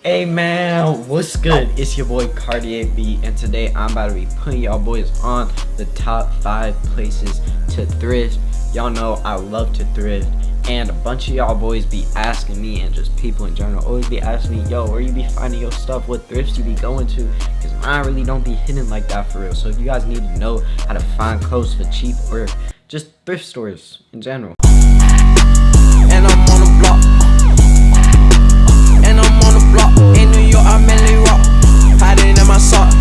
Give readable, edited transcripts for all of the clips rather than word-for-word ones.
Hey man, what's good? It's your boy Cartier B, and today I'm about to be putting y'all boys on the top 5 places to thrift. Y'all know I love to thrift, and a bunch of y'all boys be asking me, and just people in general always be asking me, yo, where you be finding your stuff, what thrifts you be going to, because mine really don't be hidden like that for real. So if you guys need to know how to find clothes for cheap or just thrift stores in general. And I'm on the block. And I'm on the block. In New York, I'm mainly rock. Hiding in my sock.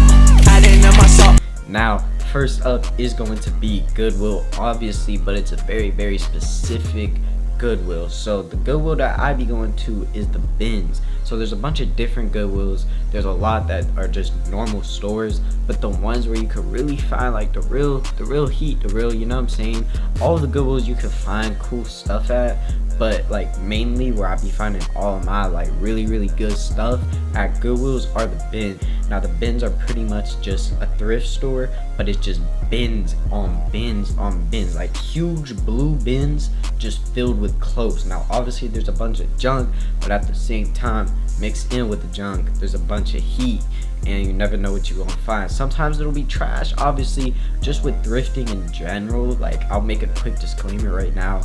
Hiding in my sock. Now, first up is going to be Goodwill, obviously, but it's a very specific Goodwill. So the Goodwill that I be going to is the bins. So there's a bunch of different Goodwills. There's a lot that are just normal stores, but the ones where you could really find like the real heat, the real, you know what I'm saying? All the Goodwills you could find cool stuff at, but like mainly where I be finding all of my like really good stuff at Goodwills are the bins. Now the bins are pretty much just a thrift store, but it's just bins on bins on bins, like huge blue bins just filled with clothes. Now obviously there's a bunch of junk, but at the same time, mixed in with the junk, there's a bunch of heat, and you never know what you're gonna find. Sometimes it'll be trash, obviously. Just with thrifting in general, like I'll make a quick disclaimer right now,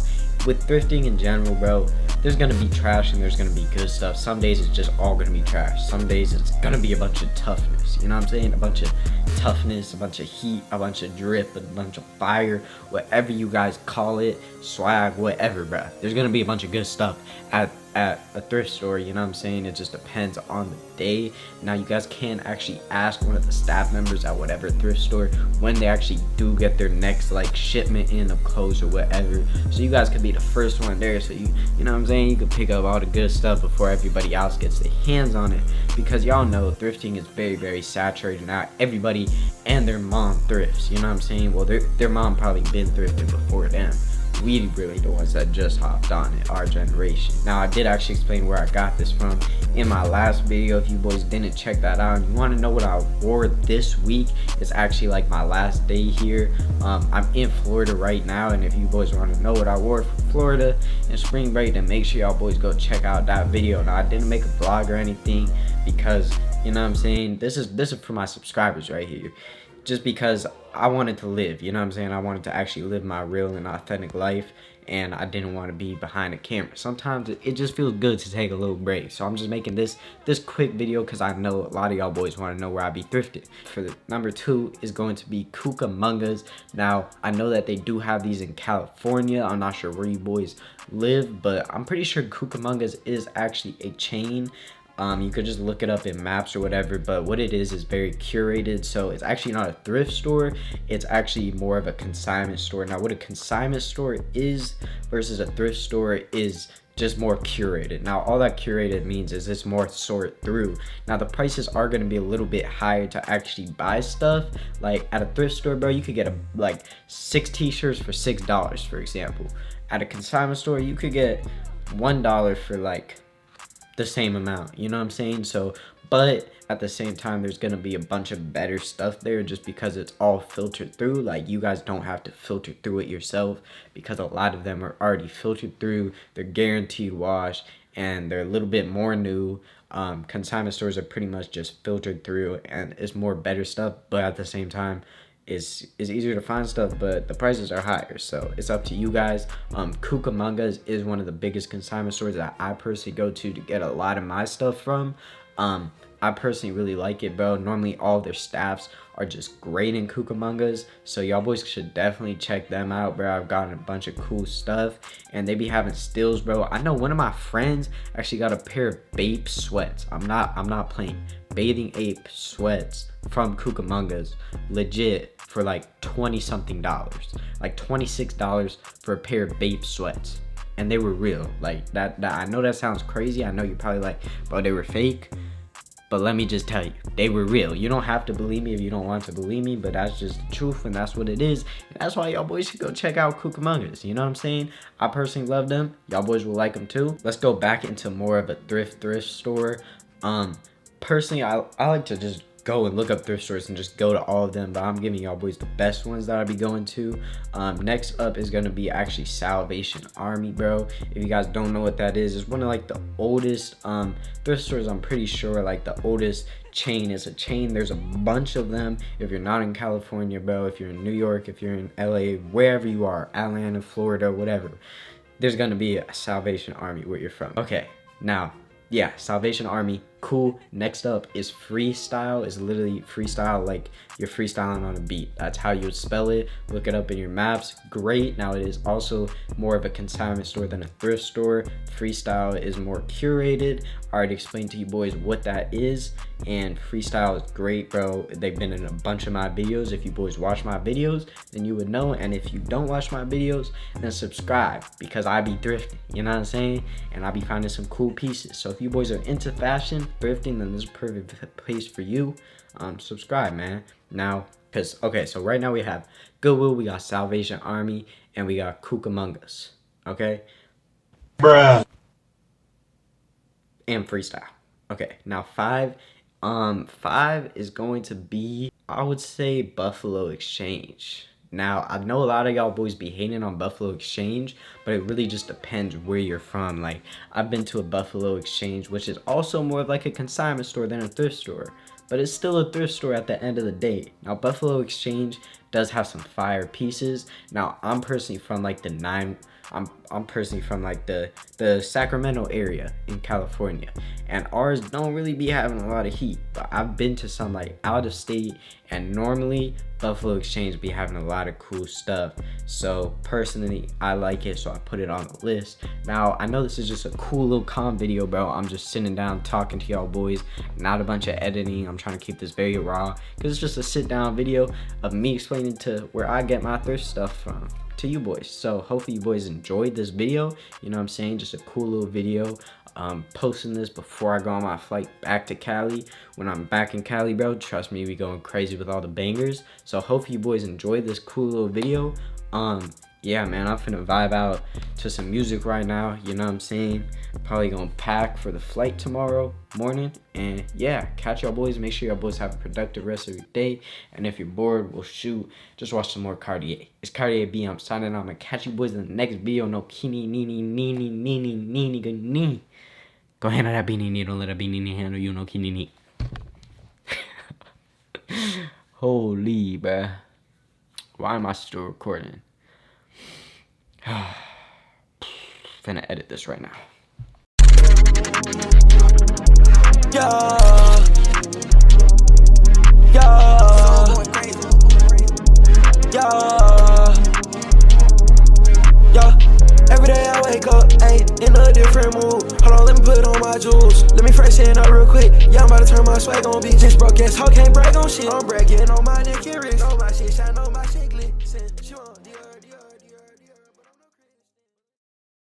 with thrifting in general, bro, there's gonna be trash and there's gonna be good stuff. Some days it's just all gonna be trash. Some days it's gonna be a bunch of toughness, you know what I'm saying? A bunch of toughness, a bunch of heat, a bunch of drip, a bunch of fire, whatever you guys call it, swag, whatever, bro. There's gonna be a bunch of good stuff at a thrift store, you know what I'm saying? It just depends on the day. Now you guys can actually ask one of the staff members at whatever thrift store when they actually do get their next like shipment in of clothes or whatever, so you guys could be the first one there, so you know what I'm saying, you could pick up all the good stuff before everybody else gets their hands on it, because y'all know thrifting is very saturated now. Everybody and their mom thrifts, you know what I'm saying? Well, their mom probably been thrifting before them. We really the ones that just hopped on it, our generation. Now I did actually explain where I got this from in my last video. If you boys didn't check that out and you want to know what I wore this week, it's actually like my last day here. I'm in Florida right now, and if you boys want to know what I wore for Florida in spring break, then make sure y'all boys go check out that video. Now I didn't make a vlog or anything because, you know what I'm saying, this is for my subscribers right here, just because I wanted to live, you know what I'm saying? I wanted to actually live my real and authentic life, and I didn't want to be behind a camera. Sometimes it just feels good to take a little break. So I'm just making this quick video because I know a lot of y'all boys want to know where I be thrifting. For the number 2 is going to be Cucamongas. Now I know that they do have these in California. I'm not sure where you boys live, but I'm pretty sure Cucamongas is actually a chain. You could just look it up in maps or whatever, but what it is very curated. So it's actually not a thrift store, it's actually more of a consignment store. Now what a consignment store is versus a thrift store is just more curated. Now all that curated means is it's more sort through. Now the prices are going to be a little bit higher to actually buy stuff. Like at a thrift store, bro, you could get like 6 t-shirts for $6, for example. At a consignment store, you could get $1 for like the same amount, you know what I'm saying? So, but at the same time, there's gonna be a bunch of better stuff there just because it's all filtered through. Like you guys don't have to filter through it yourself, because a lot of them are already filtered through, they're guaranteed wash, and they're a little bit more new. Consignment stores are pretty much just filtered through, and it's more better stuff, but at the same time is easier to find stuff, but the prices are higher, so it's up to you guys. Cucamongas is one of the biggest consignment stores that I personally go to get a lot of my stuff from. I personally really like it, bro. Normally all their staffs are just great in Cucamongas, so y'all boys should definitely check them out, bro. I've gotten a bunch of cool stuff, and they be having steals, bro. I know one of my friends actually got a pair of Bape sweats. I'm not playing. Bathing Ape sweats from Cucamongas, legit, for like 20 something dollars, like $26 for a pair of Bape sweats, and they were real. Like that I know that sounds crazy. I know you're probably like, bro, they were fake, but let me just tell you, they were real. You don't have to believe me if you don't want to believe me, but that's just the truth, and that's what it is, and that's why y'all boys should go check out Cucamongas, you know what I'm saying? I personally love them. Y'all boys will like them too. Let's go back into more of a thrift store. Personally, I like to just go and look up thrift stores and just go to all of them, but I'm giving y'all boys the best ones that I'll be going to. Next up is gonna be actually Salvation Army, bro. If you guys don't know what that is, it's one of like the oldest thrift stores. I'm pretty sure like the oldest chain. Is a chain. There's a bunch of them. If you're not in California, bro, if you're in New York, if you're in LA, wherever you are, Atlanta, Florida, whatever, there's gonna be a Salvation Army where you're from. Okay, now, yeah, Salvation Army, cool. Next up is Freestyle. It's literally freestyle, like you're freestyling on a beat. That's how you would spell it. Look it up in your maps. Great. Now, it is also more of a consignment store than a thrift store. Freestyle is more curated. I already explained to you boys what that is, and Freestyle is great, bro. They've been in a bunch of my videos. If you boys watch my videos, then you would know, and if you don't watch my videos, then subscribe, because I be thrifting, you know what I'm saying, and I be finding some cool pieces. So if you boys are into fashion, thrifting, then this is a perfect place for you. Subscribe, man. Now, because, okay, so right now we have Goodwill, we got Salvation Army, and we got Cucamongas, okay? Bruh. And Freestyle. Okay, now 5 is going to be, I would say, Buffalo Exchange. Now, I know a lot of y'all boys be hating on Buffalo Exchange, but it really just depends where you're from. Like, I've been to a Buffalo Exchange, which is also more of like a consignment store than a thrift store, but it's still a thrift store at the end of the day. Now, Buffalo Exchange does have some fire pieces. Now, I'm personally from like I'm personally from like the Sacramento area in California, and ours don't really be having a lot of heat, but I've been to some like out of state, and normally Buffalo Exchange be having a lot of cool stuff. So personally, I like it, so I put it on the list. Now, I know this is just a cool little calm video, bro. I'm just sitting down talking to y'all boys, not a bunch of editing. I'm trying to keep this very raw, because it's just a sit down video of me explaining to where I get my thrift stuff from to you boys. So hopefully you boys enjoyed this video, you know what I'm saying, just a cool little video. Posting this before I go on my flight back to Cali. When I'm back in Cali, bro, trust me, we going crazy with all the bangers. So hopefully you boys enjoyed this cool little video. Yeah, man, I'm finna vibe out to some music right now, you know what I'm saying. Probably gonna pack for the flight tomorrow morning, and yeah, catch y'all boys. Make sure y'all boys have a productive rest of your day, and if you're bored, well, shoot, just watch some more Cartier. It's Cartier B. I'm signing out. I'm gonna catch you boys in the next video. No kini nini nini nini nini nini. Go handle that beanie knee. Don't let that beanie knee handle you. No kini knee. Holy, bruh. Why am I still recording? Finna edit this right now. Yeah. Yeah. Yeah. Yeah. Every day I wake up, ayy, in a different mood. Hold on, let me put on my jewels. Let me freshen up real quick. Yeah, I'm about to turn my swag on beat. Just broke ass, how can't brag on shit. I'm bragging on my neck and wrist. On my shit, shine on my shit, glisten.